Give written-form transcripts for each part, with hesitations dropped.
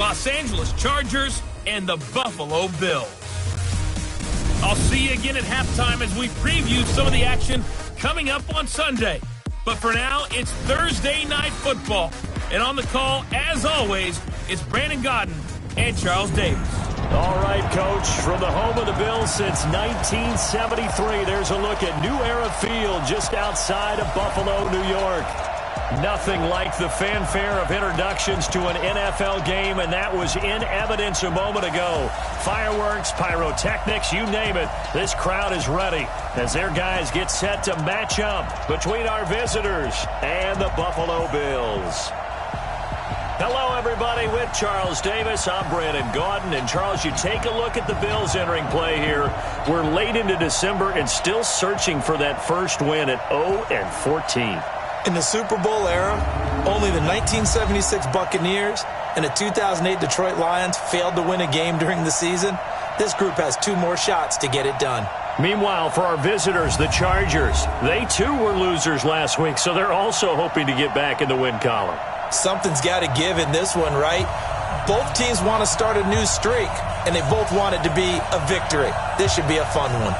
Los Angeles Chargers and the Buffalo Bills. I'll see you again at halftime as we preview some of the action coming up on Sunday. But for now, it's Thursday Night Football. And on the call, as always, it's Brandon Godden and Charles Davis. All right, Coach, from the home of the Bills since 1973, there's a look at New Era Field just outside of Buffalo, New York. Nothing like the fanfare of introductions to an NFL game, and that was in evidence a moment ago. Fireworks, pyrotechnics, you name it. This crowd is ready as their guys get set to match up between our visitors and the Buffalo Bills. Hello, everybody. With Charles Davis, I'm Brandon Gaudin. And, Charles, you take a look at the Bills entering play here. We're late into December and still searching for that first win at 0-14. In the Super Bowl era, only the 1976 Buccaneers and the 2008 Detroit Lions failed to win a game during the season. This group has 2 more shots to get it done. Meanwhile, for our visitors, the Chargers, they too were losers last week, so they're also hoping to get back in the win column. Something's got to give in this one, right? Both teams want to start a new streak, and they both want it to be a victory. This should be a fun one.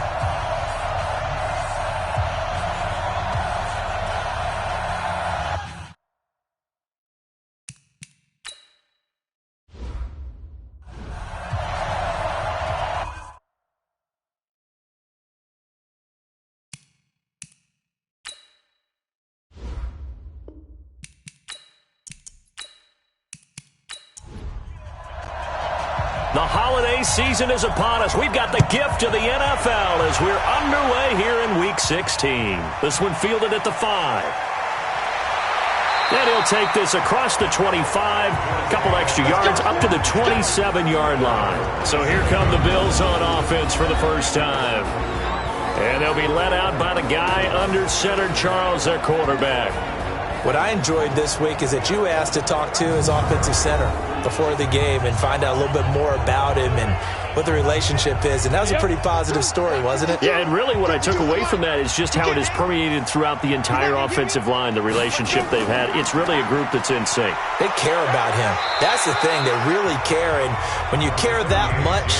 The holiday season is upon us. We've got the gift of the NFL as we're underway here in Week 16. This one fielded at the 5. And he'll take this across the 25, a couple extra yards, up to the 27-yard line. So here come the Bills on offense for the first time. And they'll be let out by the guy under center, Charles, their quarterback. What I enjoyed this week is that you asked to talk to his offensive center before the game and find out a little bit more about him and what the relationship is. And that was a pretty positive story, wasn't it? Yeah, and really what I took away from that is just how it has permeated throughout the entire offensive line, the relationship they've had. It's really a group that's in sync. They care about him. That's the thing. They really care. And when you care that much,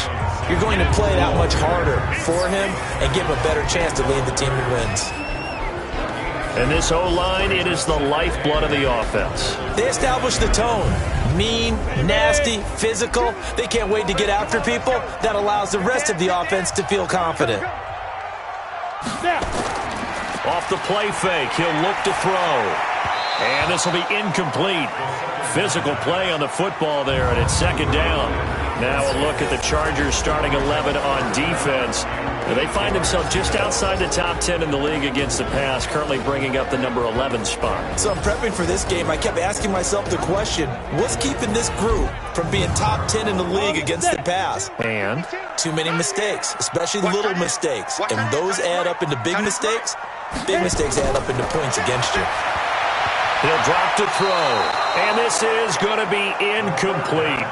you're going to play that much harder for him and give him a better chance to lead the team to wins. And this O-line, it is the lifeblood of the offense. They establish the tone. Mean, nasty, physical. They can't wait to get after people. That allows the rest of the offense to feel confident. Off the play fake, he'll look to throw. And this will be incomplete. Physical play on the football there, and it's second down. Now a look at the Chargers starting 11 on defense. They find themselves just outside the top 10 in the league against the pass, currently bringing up the number 11 spot. So I'm prepping for this game. I kept asking myself the question, what's keeping this group from being top 10 in the league against the pass? And? Too many mistakes, especially little mistakes. And those add up into big mistakes. Big mistakes add up into points against you. He'll drop to throw. And this is going to be incomplete.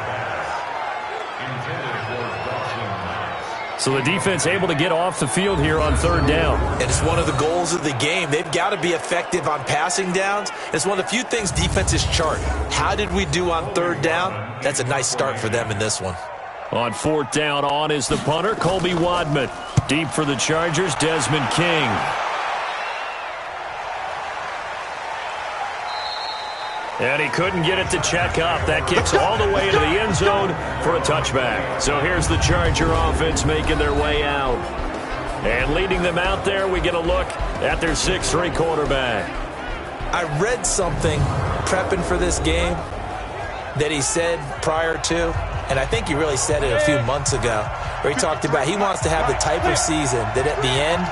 So the defense able to get off the field here on third down. And it's one of the goals of the game. They've got to be effective on passing downs. It's one of the few things defenses chart. How did we do on third down? That's a nice start for them in this one. On fourth down, on is the punter, Colby Wadman. Deep for the Chargers, Desmond King. And he couldn't get it to check up. That kicks all the way into the end zone for a touchback. So here's the Charger offense making their way out. And leading them out there, we get a look at their 6'3" quarterback. I read something prepping for this game that he said prior to, and I think he really said it a few months ago, where he talked about he wants to have the type of season that at the end,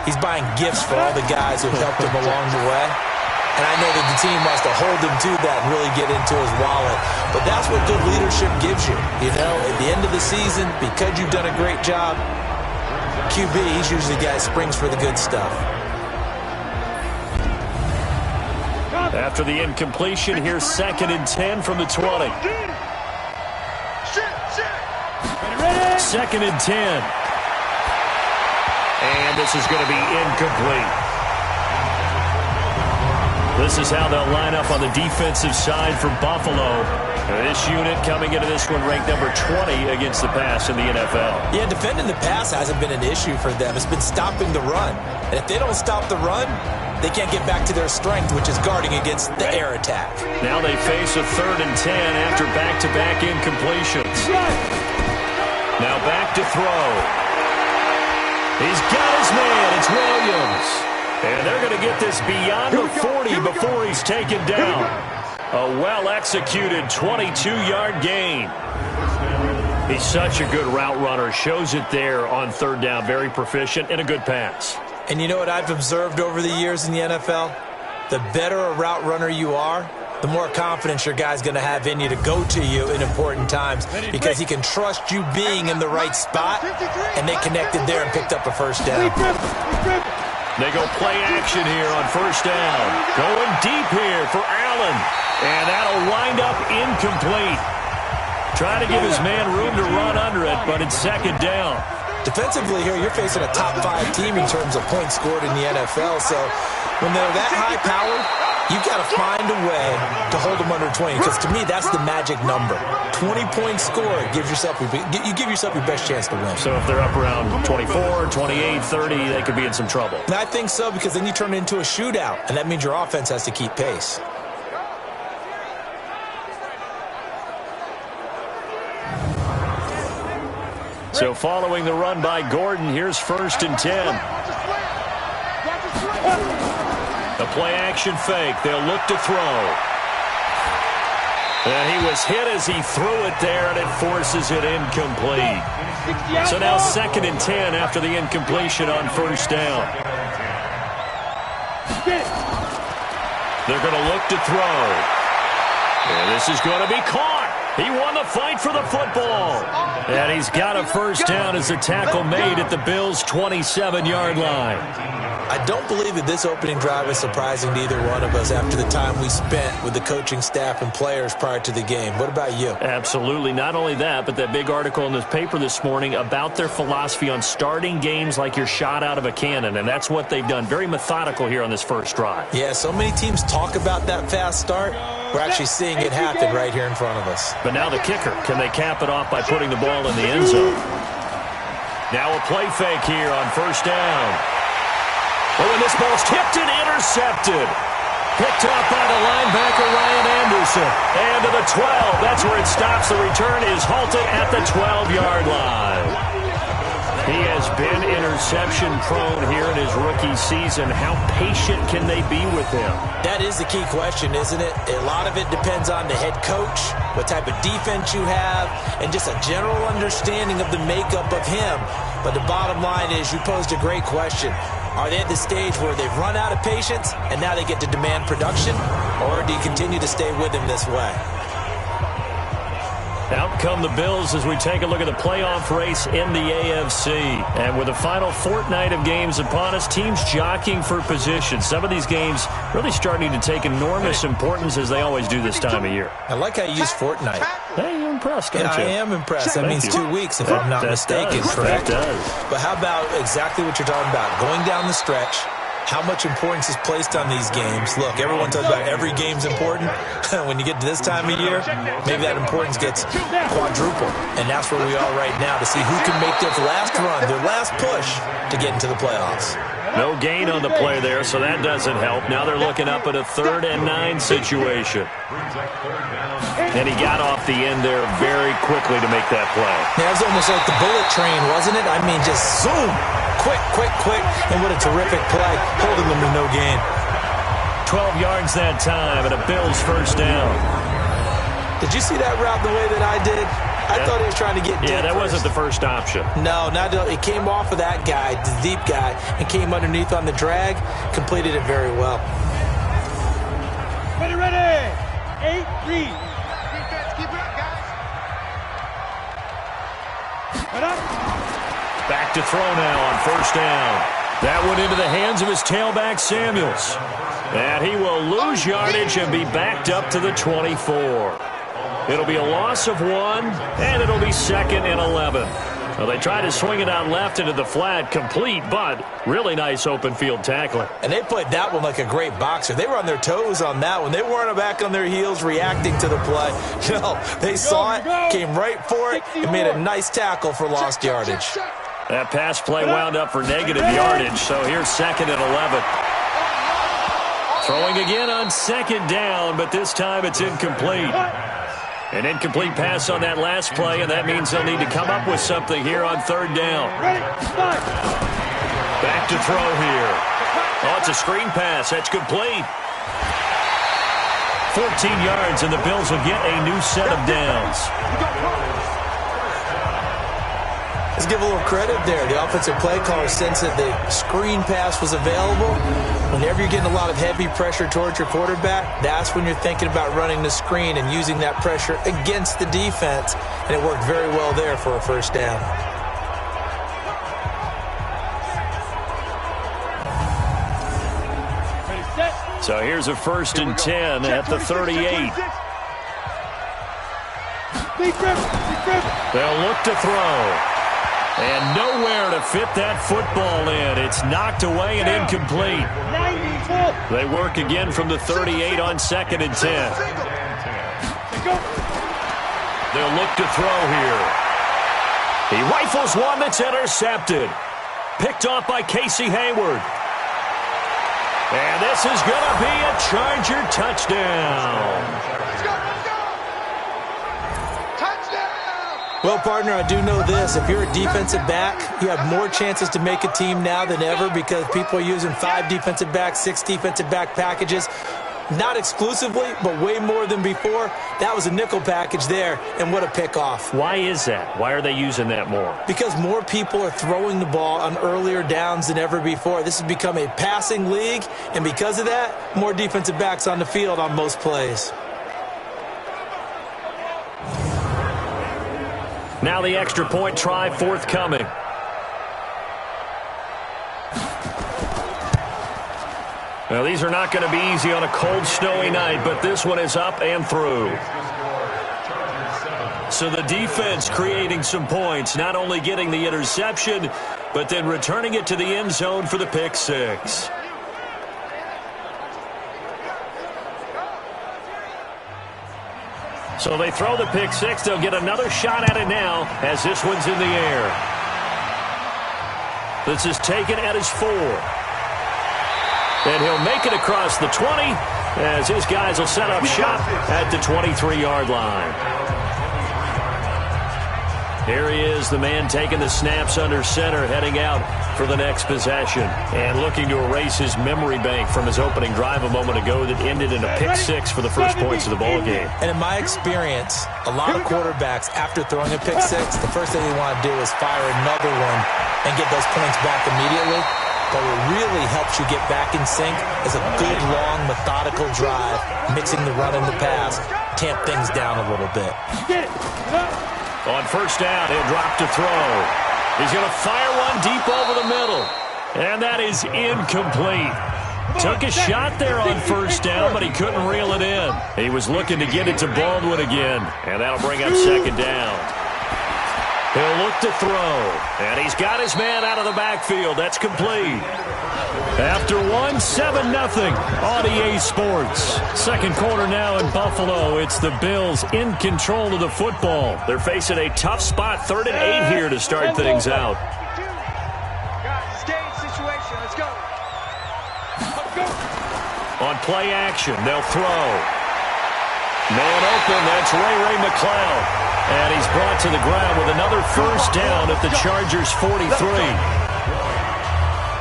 he's buying gifts for all the guys who helped him along the way. And I know that the team wants to hold him to that and really get into his wallet. But that's what good leadership gives you. You know, at the end of the season, because you've done a great job, QB, he's usually the guy that springs for the good stuff. After the incompletion, here's 2nd and 10 from the 20. 2nd and 10. And this is going to be incomplete. This is how they'll line up on the defensive side for Buffalo. This unit coming into this one ranked number 20 against the pass in the NFL. Yeah, defending the pass hasn't been an issue for them. It's been stopping the run. And if they don't stop the run, they can't get back to their strength, which is guarding against the air attack. Now they face a 3rd and 10 after back-to-back incompletions. Now back to throw. He's got his man. It's Williams. And they're going to get this beyond the 40 before he's taken down. A well-executed 22-yard gain. He's such a good route runner. Shows it there on 3rd down. Very proficient and a good pass. And you know what I've observed over the years in the NFL? The better a route runner you are, the more confidence your guy's going to have in you to go to you in important times because he can trust you being in the right spot, and they connected there and picked up a 1st down. They go play action here on 1st down. Going deep here for Allen, and that'll wind up incomplete. Trying to give his man room to run under it, but it's 2nd down. Defensively here, you're facing a top 5 team in terms of points scored in the NFL. So when they're that high-powered, you've got to find a way to hold them under 20. Because to me, that's the magic number. 20 points scored, you give yourself your best chance to win. So if they're up around 24, 28, 30, they could be in some trouble. And I think so, because then you turn it into a shootout, and that means your offense has to keep pace. So following the run by Gordon, here's 1st and 10. The play action fake. They'll look to throw. And he was hit as he threw it there, and it forces it incomplete. So now 2nd and 10 after the incompletion on 1st down. They're going to look to throw. And this is going to be caught. He won the fight for the football. And he's got a 1st down as the tackle made at the Bills' 27-yard line. I don't believe that this opening drive is surprising to either one of us after the time we spent with the coaching staff and players prior to the game. What about you? Absolutely. Not only that, but that big article in the paper this morning about their philosophy on starting games like you're shot out of a cannon, and that's what they've done. Very methodical here on this 1st drive. Yeah, so many teams talk about that fast start. We're actually seeing it happen right here in front of us. But now the kicker. Can they cap it off by putting the ball in the end zone? Now a play fake here on 1st down. Oh, and this ball's tipped and intercepted. Picked up by the linebacker, Ryan Anderson. And to the 12. That's where it stops. The return is halted at the 12-yard line. He has been interception-prone here in his rookie season. How patient can they be with him? That is the key question, isn't it? A lot of it depends on the head coach, what type of defense you have, and just a general understanding of the makeup of him. But the bottom line is, you posed a great question. Are they at the stage where they've run out of patience and now they get to demand production? Or do you continue to stay with him this way? Out come the Bills as we take a look at the playoff race in the AFC. And with the final fortnight of games upon us, teams jockeying for position. Some of these games really starting to take enormous importance as they always do this time of year. I like how you use fortnight. Hey, you're impressed, aren't you? I am impressed. That means 2 weeks, if I'm not mistaken, correct? That does. But how about exactly what you're talking about? Going down the stretch, how much importance is placed on these games. Look, everyone talks about every game's important. When you get to this time of year, maybe that importance gets quadrupled. And that's where we are right now to see who can make their last run, their last push to get into the playoffs. No gain on the play there, so that doesn't help. Now they're looking up at a 3rd and 9 situation. And he got off the end there very quickly to make that play. Yeah, it was almost like the bullet train, wasn't it? I mean, just zoom. Quick, quick, quick. And what a terrific play. Holding them with no gain. 12 yards that time and a Bills 1st down. Did you see that route the way that I did? I thought he was trying to get deep. Yeah, that wasn't the first option. No, it came off of that guy, the deep guy, and came underneath on the drag. Completed it very well. Ready. 8-3. Defense, keep it up, guys. Right up. Back to throw now on 1st down. That went into the hands of his tailback, Samuels. And he will lose yardage and be backed up to the 24. It'll be a loss of 1, and it'll be 2nd and 11. Well, they try to swing it out left into the flat, complete, but really nice open field tackling. And they played that one like a great boxer. They were on their toes on that one. They weren't back on their heels reacting to the play. No, they saw it, came right for it, and made a nice tackle for lost yardage. That pass play wound up for negative yardage, so here's 2nd and 11. Throwing again on 2nd down, but this time it's incomplete. An incomplete pass on that last play, and that means they'll need to come up with something here on 3rd down. Back to throw here. Oh, it's a screen pass. That's complete. 14 yards, and the Bills will get a new set of downs. Let's give a little credit there. The offensive play caller sensed that the screen pass was available. Whenever you're getting a lot of heavy pressure towards your quarterback, that's when you're thinking about running the screen and using that pressure against the defense. And it worked very well there for a 1st down. So here's a 1st and 10 at the 38. They'll look to throw. And nowhere to fit that football in. It's knocked away and incomplete. They work again from the 38 on 2nd and 10. They'll look to throw here. He rifles one that's intercepted. Picked off by Casey Hayward. And this is going to be a Charger touchdown. Well, partner, I do know this. If you're a defensive back, you have more chances to make a team now than ever because people are using 5 defensive backs, 6 defensive back packages. Not exclusively, but way more than before. That was a nickel package there, and what a pickoff. Why is that? Why are they using that more? Because more people are throwing the ball on earlier downs than ever before. This has become a passing league, and because of that, more defensive backs on the field on most plays. Now the extra point try forthcoming. Now these are not going to be easy on a cold, snowy night, but this one is up and through. So the defense creating some points, not only getting the interception, but then returning it to the end zone for the pick 6. So they throw the pick 6. They'll get another shot at it now as this one's in the air. This is taken at his 4. And he'll make it across the 20 as his guys will set up shop at the 23-yard line. Here he is, the man taking the snaps under center, heading out for the next possession. And looking to erase his memory bank from his opening drive a moment ago that ended in a pick 6 for the first points of the ball game. And in my experience, a lot of quarterbacks, after throwing a pick 6, the first thing they want to do is fire another one and get those points back immediately. But what really helps you get back in sync is a good, long, methodical drive, mixing the run and the pass, tamp things down a little bit. On 1st down, he'll drop to throw. He's going to fire one deep over the middle. And that is incomplete. Took a shot there on 1st down, but he couldn't reel it in. He was looking to get it to Baldwin again, and that'll bring up 2nd down. He'll look to throw, and he's got his man out of the backfield. That's complete. After 7-0 on EA Sports. 2nd quarter now in Buffalo. It's the Bills in control of the football. They're facing a tough spot, 3rd and 8 here to start things out. On play action, they'll throw. Man open, that's Ray McCloud. And he's brought to the ground with another 1st down at the Chargers' 43.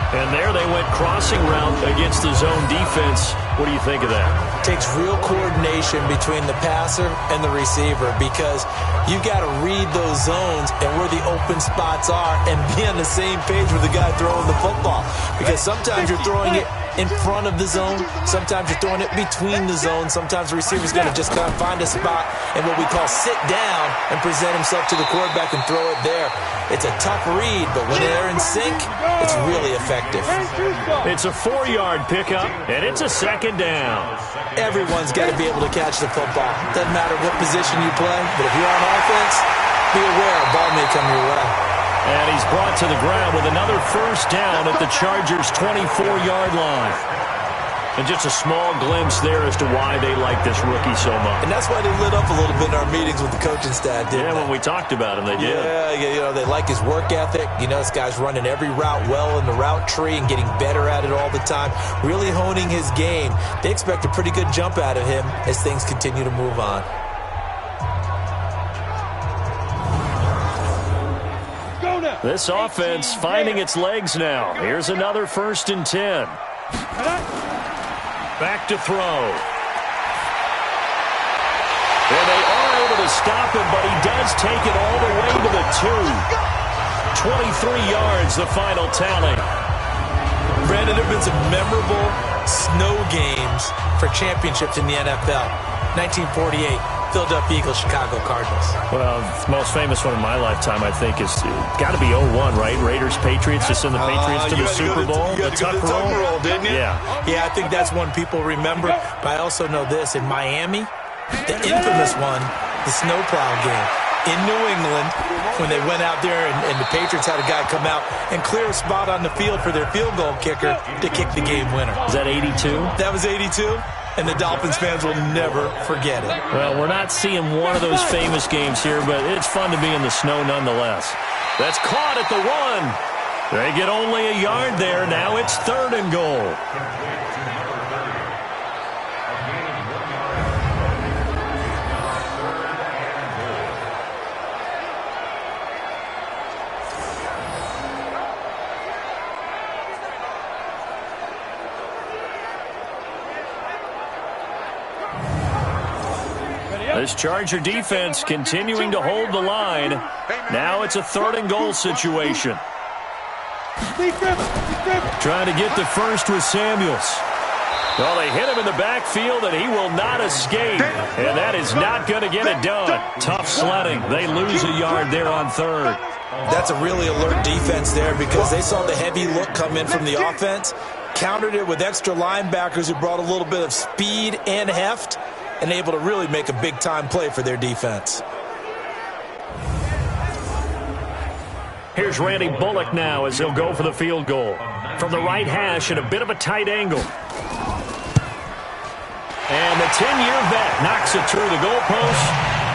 And there they went crossing route against the zone defense. What do you think of that? Takes real coordination between the passer and the receiver because you got to read those zones and where the open spots are and be on the same page with the guy throwing the football. Because sometimes you're throwing it in front of the zone. Sometimes you're throwing it between the zones. Sometimes the receiver's going to just kind of find a spot and what we call sit down and present himself to the quarterback and throw it there. It's a tough read, but when they're in sync, it's really effective. It's a 4-yard pickup, and it's a 2nd down. Everyone's got to be able to catch the football. Doesn't matter what position you play, but if you're on offense, be aware a ball may come your way. And he's brought to the ground with another first down at the Chargers' 24-yard line. And just a small glimpse there as to why they like this rookie so much. And that's why they lit up a little bit in our meetings with the coaching staff, didn't they? When we talked about him, they did. Yeah, they like his work ethic. This guy's running every route well in the route tree and getting better at it all the time, really honing his game. They expect a pretty good jump out of him as things continue to move on. This offense finding its legs now. Here's another 1st and 10. Back to throw. And they are able to stop him, but he does take it all the way to the 2. 23 yards, the final tally. Brandon, there have been some memorable snow games for championships in the NFL. 1948. Philadelphia Eagles, Chicago Cardinals. Well, the most famous one in my lifetime, I think, is got to be 01, right? Raiders, Patriots, to send the Patriots to the Super Bowl. The Tuck roll, didn't you? Yeah, I think that's one people remember. But I also know this. In Miami, the infamous one, the snowplow game. In New England, when they went out there and the Patriots had a guy come out and clear a spot on the field for their field goal kicker to kick the game winner. Is that 82? That was 82. And the Dolphins fans will never forget it. Well, we're not seeing one of those famous games here, but it's fun to be in the snow nonetheless. That's caught at the 1. They get only a yard there. Now it's 3rd and goal. This Charger defense continuing to hold the line. Now it's a 3rd and goal situation. Trying to get the first with Samuels. Well, they hit him in the backfield, and he will not escape. And that is not going to get it done. Tough sledding. They lose a yard there on 3rd. That's a really alert defense there because they saw the heavy look come in from the offense, countered it with extra linebackers who brought a little bit of speed and heft, and able to really make a big-time play for their defense. Here's Randy Bullock now as he'll go for the field goal. From the right hash at a bit of a tight angle. And the 10-year vet knocks it through the goalpost.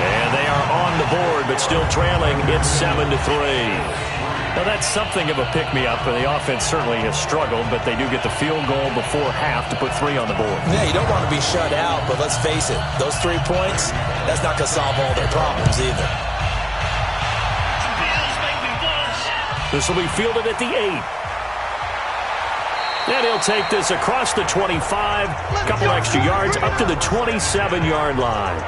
And they are on the board, but still trailing. It's 7-3. Well, that's something of a pick-me-up, and the offense certainly has struggled, but they do get the field goal before half to put 3 on the board. Yeah, you don't want to be shut out, but let's face it, those 3 points, that's not going to solve all their problems either. This will be fielded at the 8. And he'll take this across the 25, a couple extra yards, up to the 27-yard line.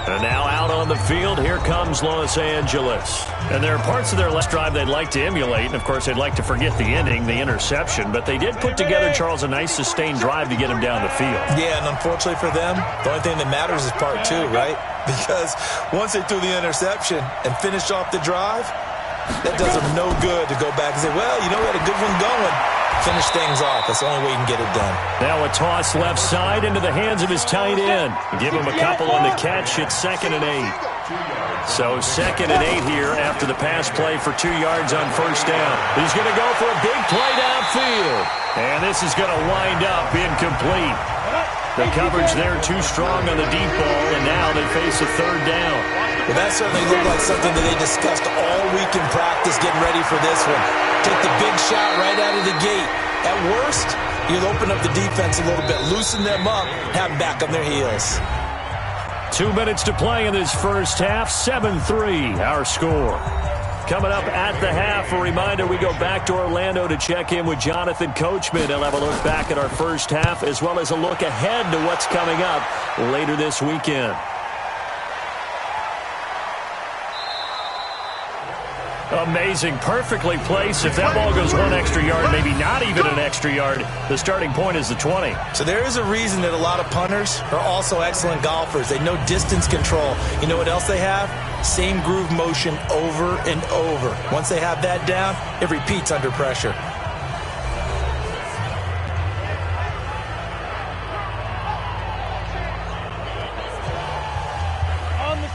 And now out on the field, here comes Los Angeles. And there are parts of their last drive they'd like to emulate. And, of course, they'd like to forget the ending, the interception. But they did put together, Charles, a nice sustained drive to get him down the field. Yeah, and unfortunately for them, the only thing that matters is part 2, right? Because once they threw the interception and finished off the drive, that does them no good to go back and say, well, we had a good one going. Finish things off. That's the only way you can get it done. Now a toss left side into the hands of his tight end. Give him a couple on the catch. It's 2nd and 8. So 2nd and 8 here after the pass play for 2 yards on first down. He's going to go for a big play downfield. And this is going to wind up incomplete. The coverage there too strong on the deep ball, and now they face a 3rd down. Well, that certainly looked like something that they discussed all week in practice, getting ready for this one. Take the big shot right out of the gate. At worst, you'll open up the defense a little bit, loosen them up, have them back on their heels. 2 minutes to play in this first half. 7-3, our score. Coming up at the half, a reminder, we go back to Orlando to check in with Jonathan Coachman. He'll have a look back at our first half, as well as a look ahead to what's coming up later this weekend. Amazing. Perfectly placed. If that ball goes 1 extra yard, maybe not even an extra yard, the starting point is the 20. So there is a reason that a lot of punters are also excellent golfers. They know distance control. You know what else they have? Same groove motion over and over. Once they have that down, it repeats under pressure.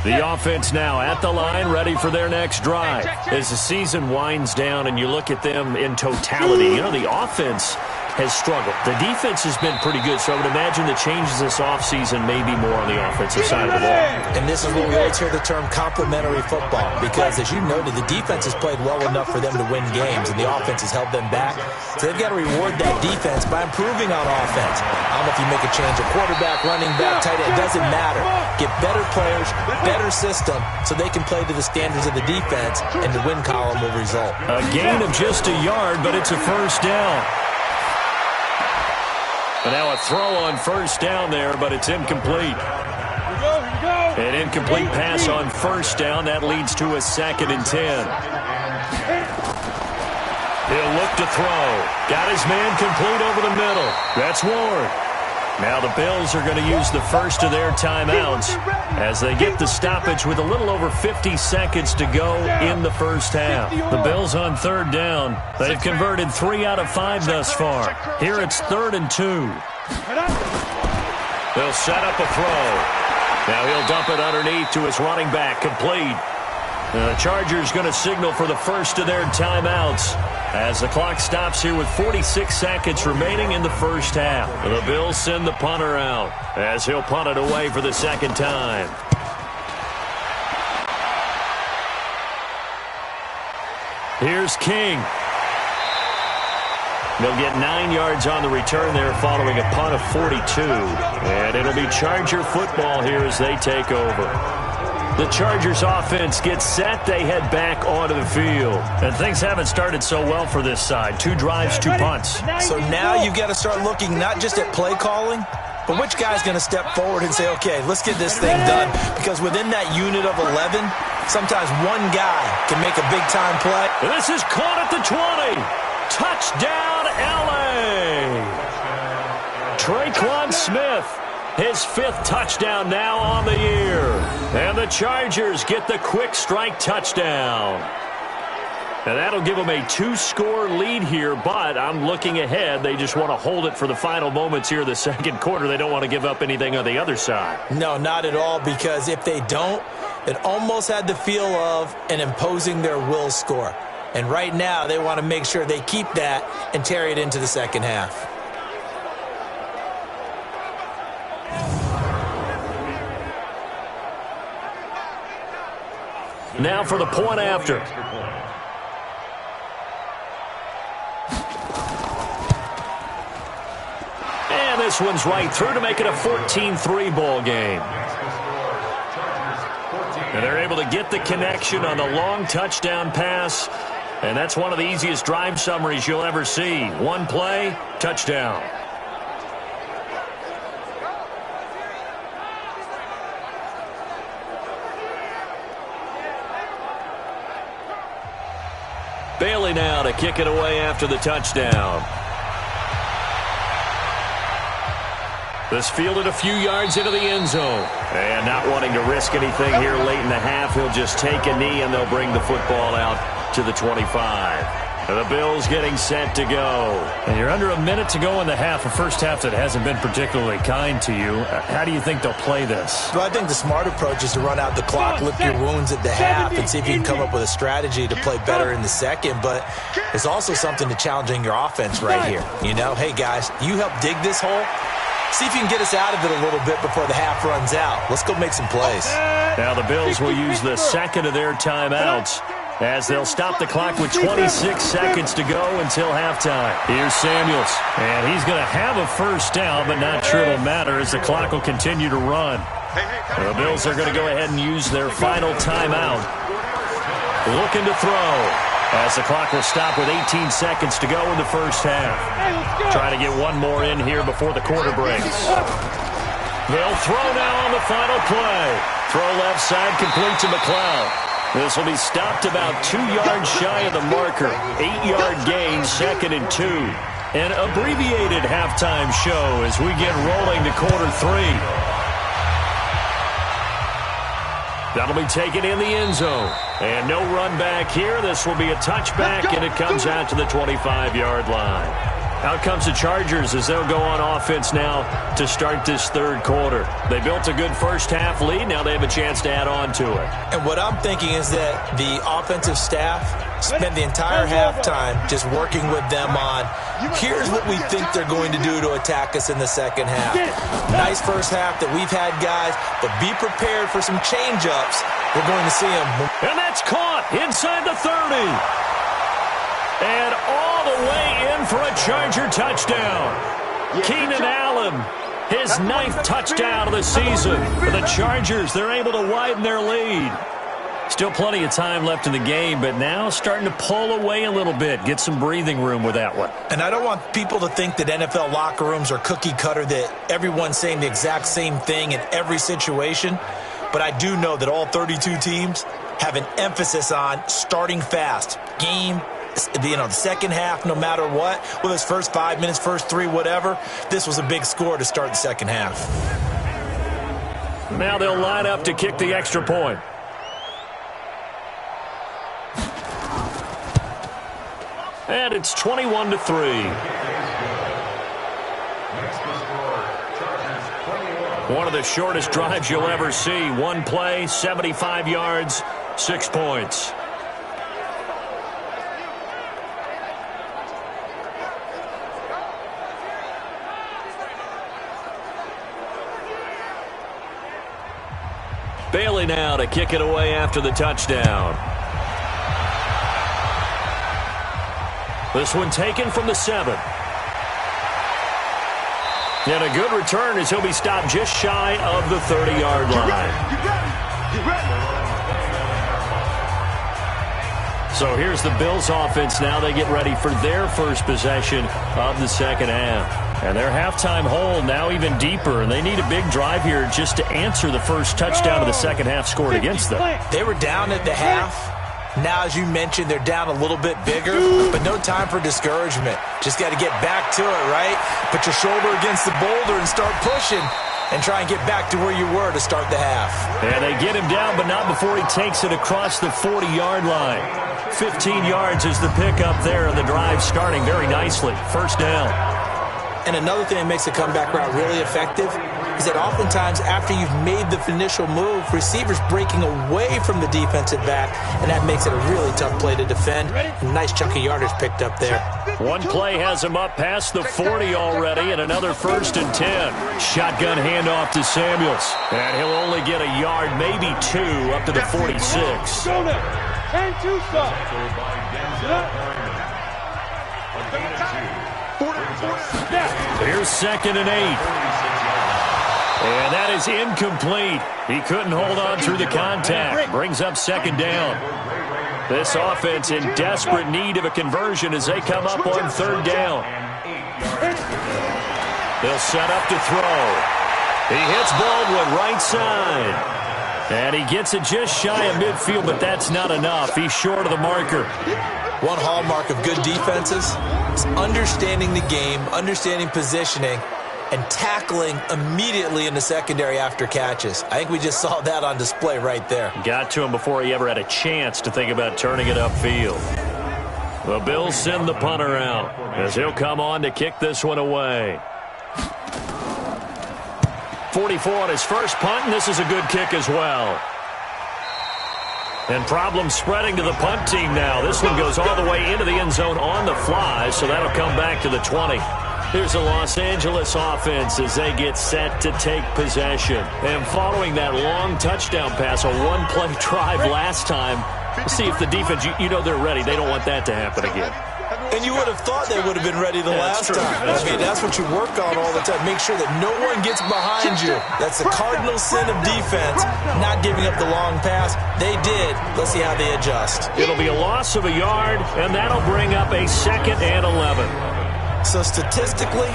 The offense now at the line, ready for their next drive. As the season winds down and you look at them in totality, the offense has struggled. The defense has been pretty good, so I would imagine the changes this offseason may be more on the offensive side of the ball. And this is where we always hear the term complementary football, because as you noted, the defense has played well enough for them to win games, and the offense has held them back. So they've got to reward that defense by improving on offense. I don't know if you make a change of quarterback, running back, tight end, it doesn't matter. Get better players, better system, so they can play to the standards of the defense, and the win column will result. A gain of just a yard, but it's a first down. And now a throw on first down there, but it's incomplete. An incomplete pass on first down. That leads to a 2nd and 10. He'll look to throw. Got his man complete over the middle. That's Ward. Now the Bills are going to use the first of their timeouts as they get the stoppage with a little over 50 seconds to go in the first half. The Bills on 3rd down. They've converted 3 out of 5 thus far. Here it's 3rd and 2. They'll set up a throw. Now he'll dump it underneath to his running back, complete. The Chargers going to signal for the first of their timeouts as the clock stops here with 46 seconds remaining in the first half. The Bills send the punter out as he'll punt it away for the 2nd time. Here's King. They'll get 9 yards on the return there following a punt of 42. And it'll be Charger football here as they take over. The Chargers offense gets set. They head back onto the field. And things haven't started so well for this side. 2 drives, 2 punts. So now you've got to start looking not just at play calling, but which guy's going to step forward and say, okay, let's get this thing done. Because within that unit of 11, sometimes one guy can make a big-time play. This is caught at the 20. Touchdown, L.A. Traquan Smith. His 5th touchdown now on the year. And the Chargers get the quick strike touchdown. And that'll give them a 2-score lead here, but I'm looking ahead. They just want to hold it for the final moments here of the 2nd quarter. They don't want to give up anything on the other side. No, not at all, because if they don't, it almost had the feel of an imposing their will score. And right now, they want to make sure they keep that and carry it into the 2nd half. Now for the point after. And this one's right through to make it a 14-3 ball game. And they're able to get the connection on the long touchdown pass. And that's one of the easiest drive summaries you'll ever see. One play, touchdown. Bailey now to kick it away after the touchdown. This fielded a few yards into the end zone. And not wanting to risk anything here late in the half, he'll just take a knee and they'll bring the football out to the 25. And the Bills getting set to go. And you're under a minute to go in the half, a first half that hasn't been particularly kind to you. How do you think they'll play this? Well, I think the smart approach is to run out the clock, lick your wounds at the half, and see if you can come up with a strategy to play better in the 2nd. But there's also something to challenging your offense right here. Hey, guys, you help dig this hole. See if you can get us out of it a little bit before the half runs out. Let's go make some plays. Now the Bills will use the 2nd of their timeouts as they'll stop the clock with 26 seconds to go until halftime. Here's Samuels. And he's going to have a first down, but not sure it'll matter as the clock will continue to run. The Bills are going to go ahead and use their final timeout. Looking to throw as the clock will stop with 18 seconds to go in the first half. Trying to get one more in here before the quarter breaks. They'll throw now on the final play. Throw left side complete to McLeod. This will be stopped about 2 yards shy of the marker. 8-yard gain, 2nd and 2. An abbreviated halftime show as we get rolling to quarter 3. That'll be taken in the end zone. And no run back here. This will be a touchback, and it comes out to the 25-yard line. Out comes the Chargers as they'll go on offense now to start this third quarter. They built a good first half lead. Now they have a chance to add on to it. And what I'm thinking is that the offensive staff spent the entire halftime just working with them on, here's what we think they're going to do to attack us in the second half. Nice first half that we've had, guys, but be prepared for some change-ups. We're going to see them. And that's caught inside the 30. And all the way in for a Charger touchdown. Keenan Allen, his 9th touchdown of the season. For the Chargers, they're able to widen their lead. Still plenty of time left in the game, but now starting to pull away a little bit. Get some breathing room with that one. And I don't want people to think that NFL locker rooms are cookie cutter, that everyone's saying the exact same thing in every situation. But I do know that all 32 teams have an emphasis on starting fast. The second half, no matter what, whether it's first 5 minutes, first 3, whatever, this was a big score to start the second half. Now they'll line up to kick the extra point. And it's 21-3. One of the shortest drives you'll ever see. One play, 75 yards, 6 points. Bailey now to kick it away after the touchdown. This one taken from the 7. And a good return as he'll be stopped just shy of the 30-yard line. So here's the Bills offense now. They get ready for their first possession of the second half. And their halftime hole now even deeper, and they need a big drive here just to answer the first touchdown of the second half scored against them. They were down at the half. Now, as you mentioned, they're down a little bit bigger, but no time for discouragement. Just got to get back to it, right? Put your shoulder against the boulder and start pushing and try and get back to where you were to start the half. And they get him down, but not before he takes it across the 40-yard line. 15 yards is the pickup there, and the drive starting very nicely. First down. And another thing that makes the comeback route really effective is that oftentimes after you've made the initial move, receivers breaking away from the defensive back, and that makes it a really tough play to defend. A nice chunk of yardage picked up there. One play has him up past the 40 already, and another 1st and 10. Shotgun handoff to Samuels. And he'll only get a yard, maybe 2, up to the 46. And 2 stop. Here's 2nd and 8. And that is incomplete. He couldn't hold on through the contact. Brings up 2nd down. This offense in desperate need of a conversion as they come up on 3rd down. They'll set up to throw. He hits Baldwin right side. And he gets it just shy of midfield, but that's not enough. He's short of the marker. One hallmark of good defenses is understanding the game, understanding positioning, and tackling immediately in the secondary after catches. I think we just saw that on display right there. Got to him before he ever had a chance to think about turning it upfield. The Bills send the punter out as he'll come on to kick this one away. 44 on his first punt, and this is a good kick as well. And problems spreading to the punt team now. This one goes all the way into the end zone on the fly, so that'll come back to the 20. Here's the Los Angeles offense as they get set to take possession. And following that long touchdown pass, a one-play drive last time, let's see if the defense, you know they're ready. They don't want that to happen again. And you would have thought they would have been ready the last time. That's what you work on all the time. Make sure that no one gets behind you. That's the cardinal sin of defense, not giving up the long pass. They did. Let's see how they adjust. It'll be a loss of a yard, and that'll bring up a 2nd and 11. So statistically,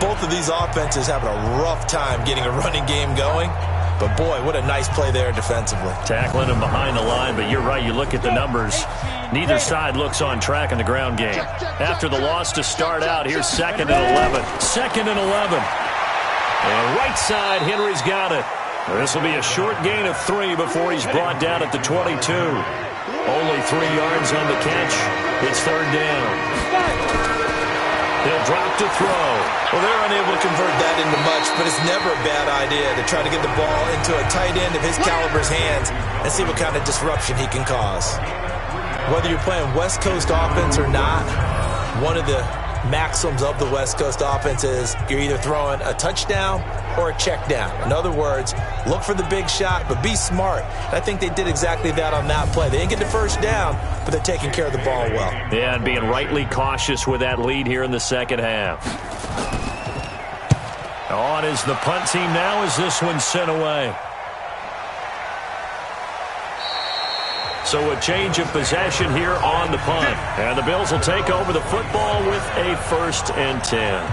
both of these offenses having a rough time getting a running game going. But, boy, what a nice play there defensively. Tackling him behind the line, but you're right. You look at the numbers. Neither side looks on track in the ground game. After the loss to start out, here's 2nd and 11. 2nd and 11. And right side, Henry's got it. This will be a short gain of 3 before he's brought down at the 22. Only 3 yards on the catch. It's 3rd down. He'll drop to throw. Well, they're unable to convert that into much, but it's never a bad idea to try to get the ball into a tight end of his caliber's hands and see what kind of disruption he can cause. Whether you're playing West Coast offense or not, one of the maxims of the West Coast offense is you're either throwing a touchdown or a check down. In other words, look for the big shot, but be smart. And I think they did exactly that on that play. They didn't get the first down, but they're taking care of the ball well. Yeah, and being rightly cautious with that lead here in the second half. On is the punt team now as this one's sent away. So a change of possession here on the punt. And the Bills will take over the football with a 1st and 10.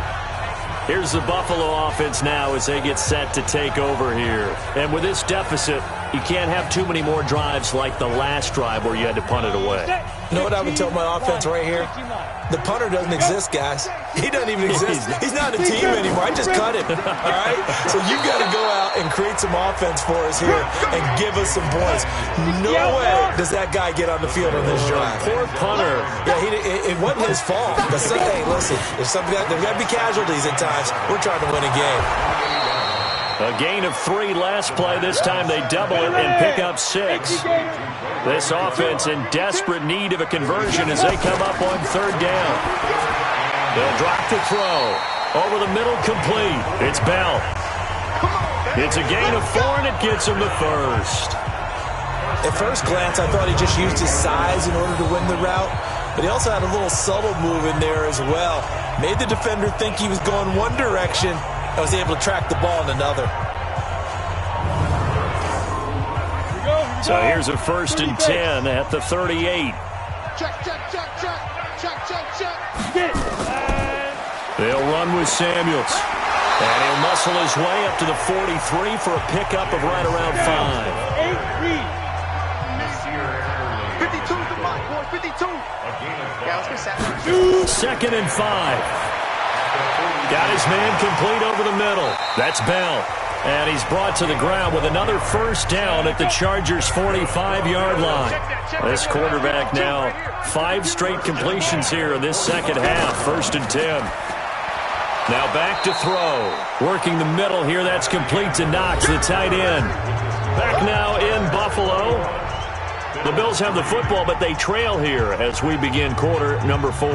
Here's the Buffalo offense now as they get set to take over here. And with this deficit, you can't have too many more drives like the last drive where you had to punt it away. You know what I would tell my offense right here? The punter doesn't exist, guys. He doesn't even exist. He's not a team anymore. I just cut him. All right? So you got to go out and create some offense for us here and give us some points. No way does that guy get on the field on this drive. Poor punter. Yeah, it wasn't his fault. But hey, listen, there's got to be casualties at times. We're trying to win a game. A gain of 3 last play. This time they double it and pick up 6. This offense in desperate need of a conversion as they come up on 3rd down. They'll drop to throw. Over the middle, complete. It's Bell. It's a gain of 4, and it gets him the 1st. At first glance, I thought he just used his size in order to win the route, but he also had a little subtle move in there as well. Made the defender think he was going one direction, and was able to track the ball in another. So here's a 1st and 10 at the 38. They'll run with Samuels. And he'll muscle his way up to the 43 for a pickup of right around 5. 52's the mark, boy. 52. Yeah, let's get 2nd and 5. Got his man complete over the middle. That's Bell. And he's brought to the ground with another 1st down at the Chargers' 45-yard line. This quarterback now 5 straight completions here in this second half. 1st and 10. Now back to throw. Working the middle here. That's complete to Knox, the tight end. Back now in Buffalo. The Bills have the football, but they trail here as we begin quarter number 4.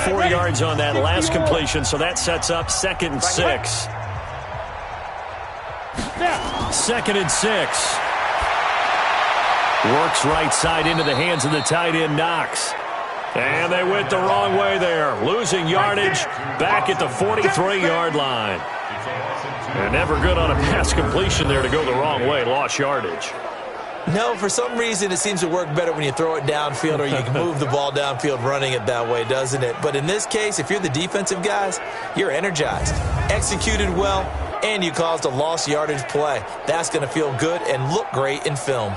4 yards on that last completion, so that sets up 2nd and 6. 2nd and 6. Works right side into the hands of the tight end, Knox. And they went the wrong way there. Losing yardage back at the 43-yard line. And never good on a pass completion there to go the wrong way. Lost yardage. No, for some reason it seems to work better when you throw it downfield or you can move the ball downfield running it that way, doesn't it? But in this case, if you're the defensive guys, you're energized, executed well, and you caused a lost yardage play. That's going to feel good and look great in film.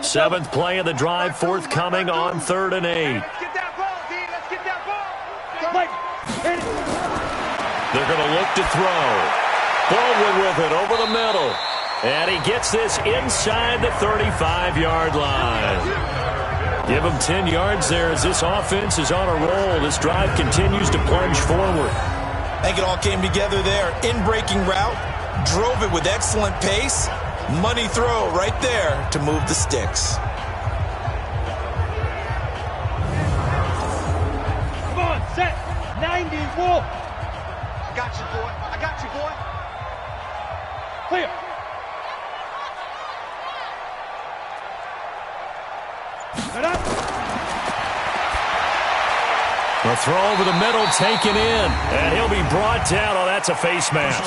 7th play of the drive, forthcoming on 3rd and 8. Let's get that ball, D. Let's get that ball. They're going to look to throw. Baldwin with it over the middle. And he gets this inside the 35-yard line. Give him 10 yards there as this offense is on a roll. This drive continues to plunge forward. I think it all came together there. In-breaking route, drove it with excellent pace. Money throw right there to move the sticks. Come on, set. 90, Wolf. I got you, boy. I got you, boy. Clear. A throw over the middle taken in. And he'll be brought down. Oh, that's a face mask.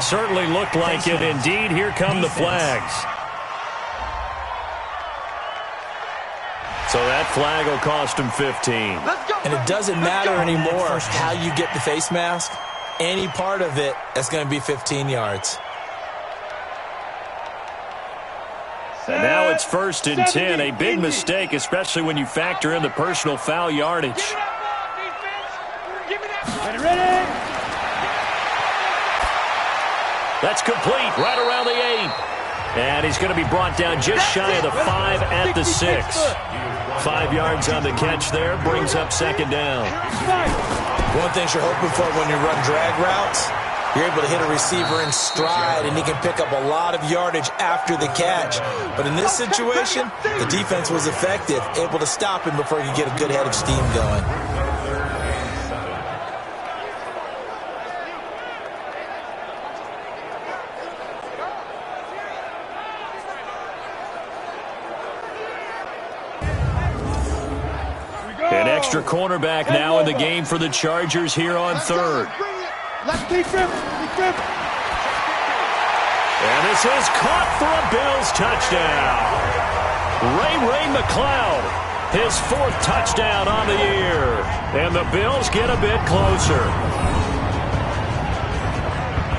Certainly looked like it. Indeed, here come the flags. So that flag will cost him 15. And it doesn't matter anymore how you get the face mask. Any part of it, that's going to be 15 yards. And now it's 1st and 10. A big mistake, especially when you factor in the personal foul yardage. Ready? That's complete right around the 8. And he's going to be brought down just shy of the 5 at the 6. 5 yards on the catch there. Brings up second down. One thing you're hoping for when you run drag routes, you're able to hit a receiver in stride, and he can pick up a lot of yardage after the catch. But in this situation, the defense was effective, able to stop him before he could get a good head of steam going. An extra cornerback now in the game for the Chargers here on third. Let's keep him. And this is caught for a Bills touchdown. Ray McCloud, his 4th touchdown on the year. And the Bills get a bit closer.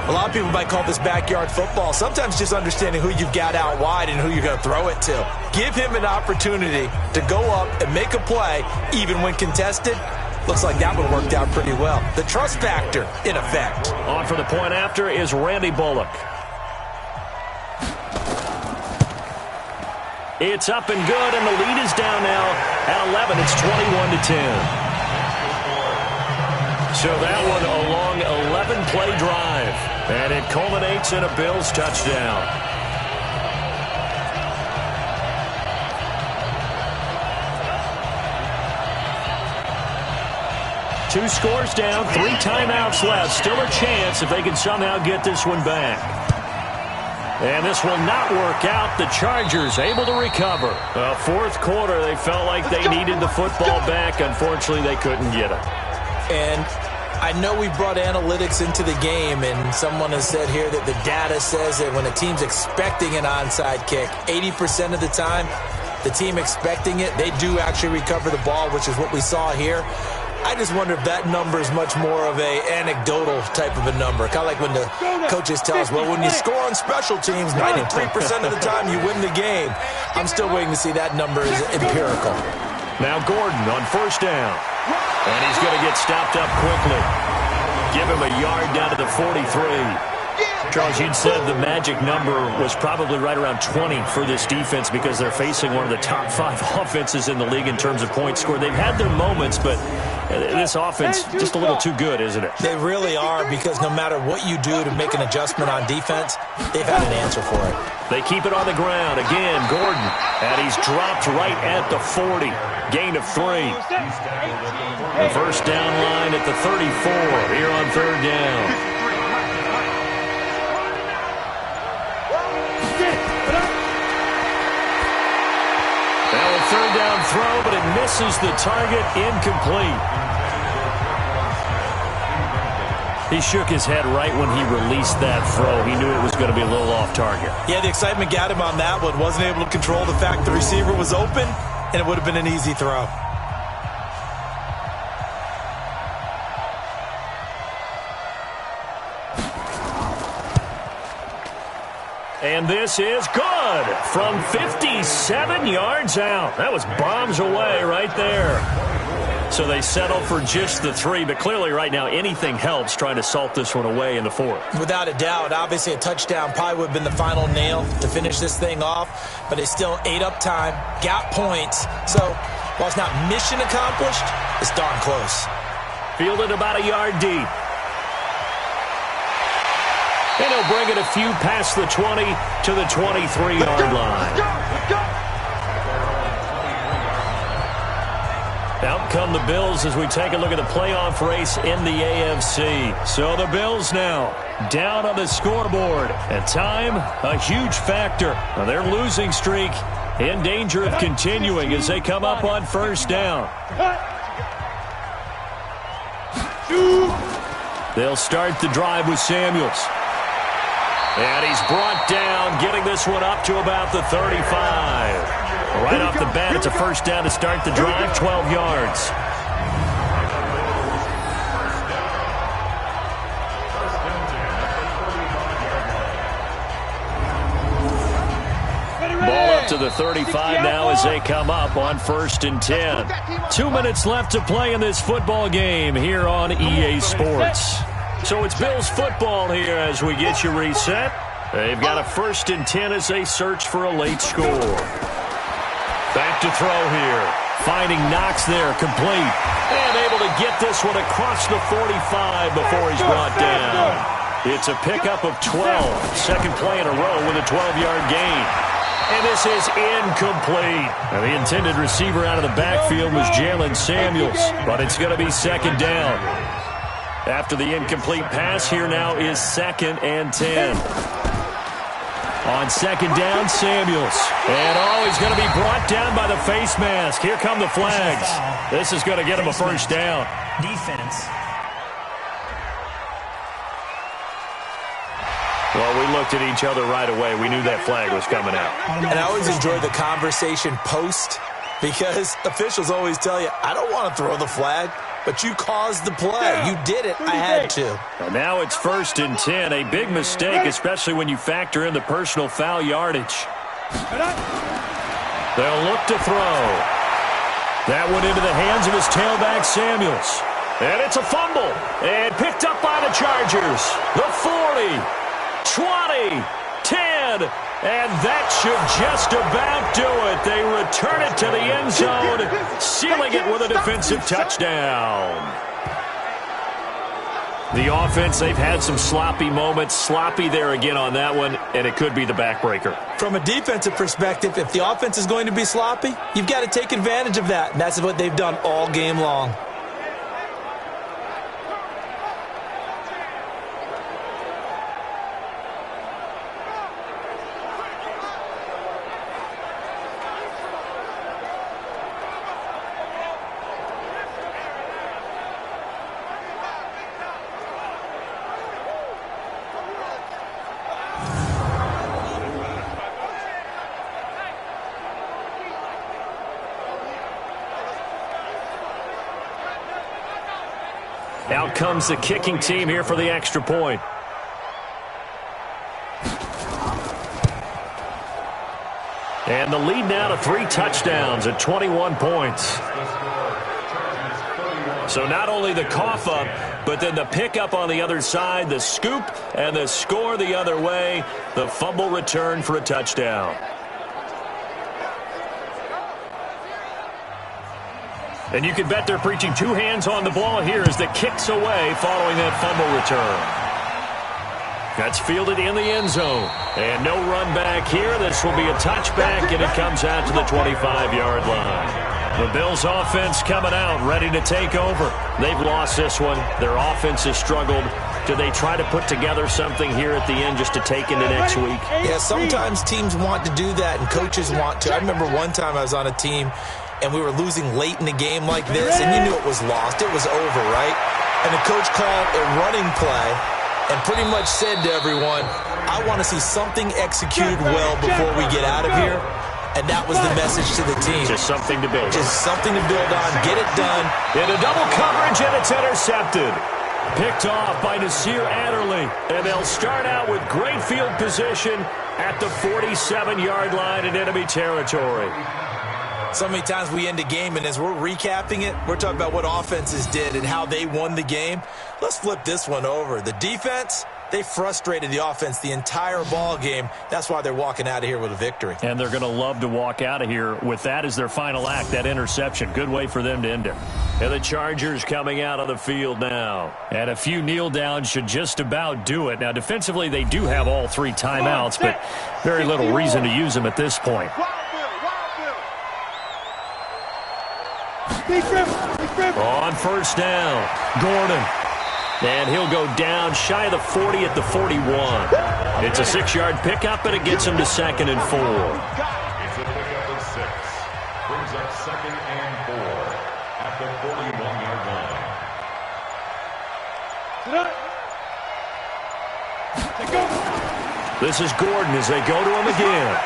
A lot of people might call this backyard football. Sometimes just understanding who you've got out wide and who you're going to throw it to. Give him an opportunity to go up and make a play, even when contested. Looks like that one worked out pretty well. The trust factor in effect. On for the point after is Randy Bullock. It's up and good, and the lead is down now at 11. It's 21-10. So that one a long 11-play drive, and it culminates in a Bills touchdown. Two scores down, 3 timeouts left. Still a chance if they can somehow get this one back. And this will not work out. The Chargers able to recover. Fourth quarter, they felt like they needed the football back. Unfortunately, they couldn't get it. And I know we brought analytics into the game, and someone has said here that the data says that when a team's expecting an onside kick, 80% of the time, the team expecting it, they do actually recover the ball, which is what we saw here. I just wonder if that number is much more of a anecdotal type of a number. Kind of like when the coaches tell us, well, when you score on special teams, 93% of the time you win the game. I'm still waiting to see that number is empirical. Now Gordon on first down. And he's going to get stopped up quickly. Give him a yard down to the 43. Charles, you'd said the magic number was probably right around 20 for this defense because they're facing one of the top 5 offenses in the league in terms of points scored. They've had their moments, but this offense just a little too good, isn't it? They really are, because no matter what you do to make an adjustment on defense, they've had an answer for it. They keep it on the ground. Again, Gordon. And he's dropped right at the 40. Gain of 3. The first down line at the 34 here on third down. Now a third down throw, but it misses the target. Incomplete. He shook his head right when he released that throw. He knew it was going to be a little off target. Yeah, the excitement got him on that one. Wasn't able to control the fact the receiver was open, and it would have been an easy throw. And this is good from 57 yards out. That was bombs away right there. So they settle for just the 3, but clearly right now anything helps trying to salt this one away in the 4th. Without a doubt, obviously a touchdown probably would have been the final nail to finish this thing off, but they still ate up time, got points. So while it's not mission accomplished, it's darn close. Fielded about a yard deep. And he'll bring it a few past the 20 to the 23-yard line. Out come the Bills as we take a look at the playoff race in the AFC. So the Bills now down on the scoreboard. And time, a huge factor. Now their losing streak in danger of continuing as they come up on first down. They'll start the drive with Samuels. And he's brought down, getting this one up to about the 35. Right off the bat, it's a first down to start the drive, 12 yards. Ball up to the 35 now as they come up on 1st and 10. 2 minutes left to play in this football game here on EA Sports. So it's Bills football here as we get you reset. They've got a 1st and 10 as they search for a late score. Back to throw here. Finding Knox there, complete. And able to get this one across the 45 before he's brought down. It's a pickup of 12. Second play in a row with a 12-yard gain. And this is incomplete. Now, the intended receiver out of the backfield was Jalen Samuels, but it's going to be second down. After the incomplete pass, here now is 2nd and 10. On second down, Samuels. And, he's going to be brought down by the face mask. Here come the flags. This is going to get him a first down. Defense. Well, we looked at each other right away. We knew that flag was coming out. And I always enjoy the conversation post because officials always tell you, I don't want to throw the flag, but you caused the play. You did it. I had to. And now it's 1st and 10. A big mistake, especially when you factor in the personal foul yardage. They'll look to throw. That went into the hands of his tailback, Samuels. And it's a fumble. And picked up by the Chargers. The 40. 20, 10, and that should just about do it. They return it to the end zone, sealing it with a defensive touchdown. The offense, they've had some sloppy moments. Sloppy there again on that one, and it could be the backbreaker. From a defensive perspective, if the offense is going to be sloppy, you've got to take advantage of that, and that's what they've done all game long. Out comes the kicking team here for the extra point. And the lead now to 3 touchdowns at 21 points. So not only the cough up, but then the pickup on the other side, the scoop, and the score the other way. The fumble return for a touchdown. And you can bet they're preaching 2 hands on the ball here as the kick's away following that fumble return. That's fielded in the end zone. And no run back here. This will be a touchback, and it comes out to the 25-yard line. The Bills' offense coming out, ready to take over. They've lost this one. Their offense has struggled. Do they try to put together something here at the end just to take into next week? Yeah, sometimes teams want to do that, and coaches want to. I remember one time I was on a team, and we were losing late in a game like this, and you knew it was lost. It was over, right? And the coach called a running play and pretty much said to everyone, I want to see something executed well before we get out of here. And that was the message to the team. Just something to build on. Just something to build on. Get it done. In a double coverage, and it's intercepted. Picked off by Nasir Adderley. And they'll start out with great field position at the 47-yard line in enemy territory. So many times we end a game, and as we're recapping it, we're talking about what offenses did and how they won the game. Let's flip this one over. The defense, they frustrated the offense the entire ball game. That's why they're walking out of here with a victory. And they're going to love to walk out of here with that as their final act, that interception. Good way for them to end it. And the Chargers coming out on the field now. And a few kneel downs should just about do it. Now, defensively, they do have all 3 timeouts, but very little reason to use them at this point. On first down, Gordon. And he'll go down shy of the 40 at the 41. It's a 6-yard pickup, and it gets him to 2nd and 4. It's a pickup of 6. Brings up 2nd and 4 at the 41-yard line. This is Gordon as they go to him again.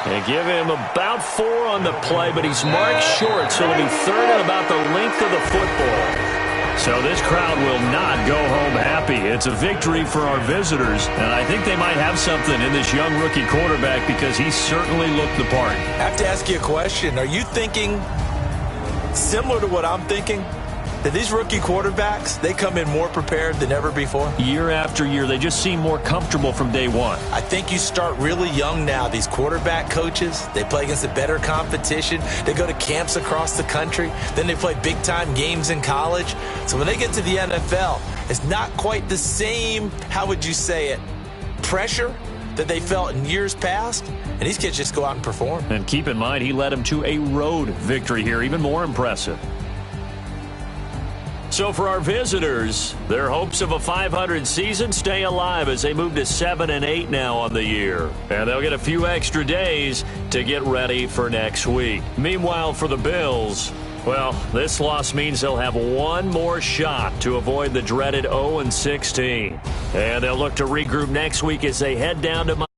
They give him about 4 on the play, but he's marked short, so it'll be 3rd and about the length of the football. So this crowd will not go home happy. It's a victory for our visitors, and I think they might have something in this young rookie quarterback because he certainly looked the part. I have to ask you a question. Are you thinking similar to what I'm thinking? that these rookie quarterbacks, they come in more prepared than ever before? Year after year, they just seem more comfortable from day one. I think you start really young now. These quarterback coaches, they play against a better competition. They go to camps across the country. Then they play big-time games in college. So when they get to the NFL, it's not quite the same, how would you say it, pressure that they felt in years past. And these kids just go out and perform. And keep in mind, he led them to a road victory here, even more impressive. So for our visitors, their hopes of a 500 season stay alive as they move to 7-8 now on the year. And they'll get a few extra days to get ready for next week. Meanwhile, for the Bills, well, this loss means they'll have one more shot to avoid the dreaded 0-16. And they'll look to regroup next week as they head down to